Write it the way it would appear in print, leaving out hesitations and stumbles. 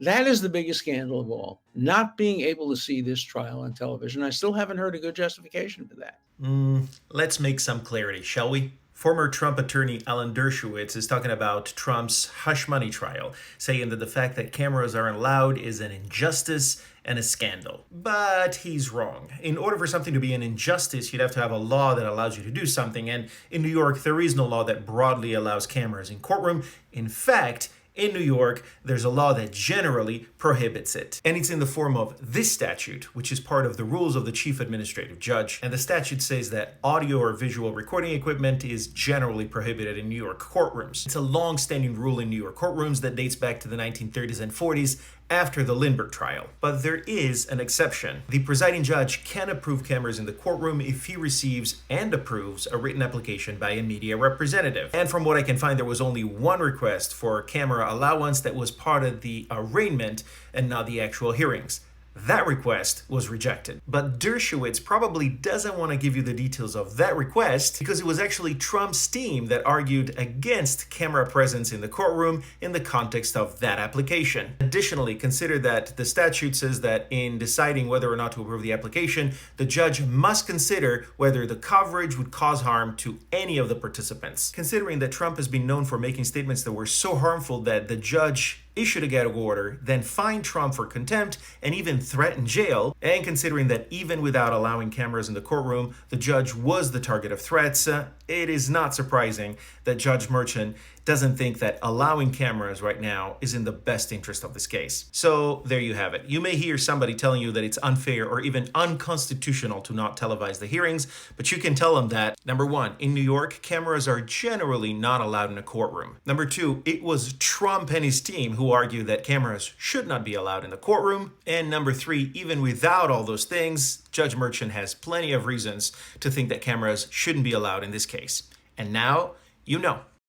That is the biggest scandal of all, not being able to see this trial on television. I still haven't heard a good justification for that. Let's make some clarity, shall we? Former Trump attorney Alan Dershowitz is talking about Trump's hush money trial, saying that the fact that cameras aren't allowed is an injustice and a scandal. But he's wrong. In order for something to be an injustice, you'd have to have a law that allows you to do something, and in New York, there is no law that broadly allows cameras in courtroom. In fact, in New York, there's a law that generally prohibits it. And it's in the form of this statute, which is part of the rules of the chief administrative judge. And the statute says that audio or visual recording equipment is generally prohibited in New York courtrooms. It's a long-standing rule in New York courtrooms that dates back to the 1930s and 40s, after the Lindbergh trial. But there is an exception. The presiding judge can approve cameras in the courtroom if he receives and approves a written application by a media representative. And from what I can find, there was only one request for camera allowance that was part of the arraignment and not the actual hearings. That request was rejected. But Dershowitz probably doesn't want to give you the details of that request because it was actually Trump's team that argued against camera presence in the courtroom in the context of that application. Additionally, consider that the statute says that in deciding whether or not to approve the application, the judge must consider whether the coverage would cause harm to any of the participants. Considering that Trump has been known for making statements that were so harmful that the judge issued a gag order, then fined Trump for contempt, and even threatened jail, and considering that even without allowing cameras in the courtroom, the judge was the target of threats, it is not surprising that Judge Merchan doesn't think that allowing cameras right now is in the best interest of this case. So there you have it. You may hear somebody telling you that it's unfair or even unconstitutional to not televise the hearings, but you can tell them that, number one, in New York, cameras are generally not allowed in a courtroom. Number two, it was Trump and his team who argued that cameras should not be allowed in the courtroom. And number three, even without all those things, Judge Merchan has plenty of reasons to think that cameras shouldn't be allowed in this case. And now, you know.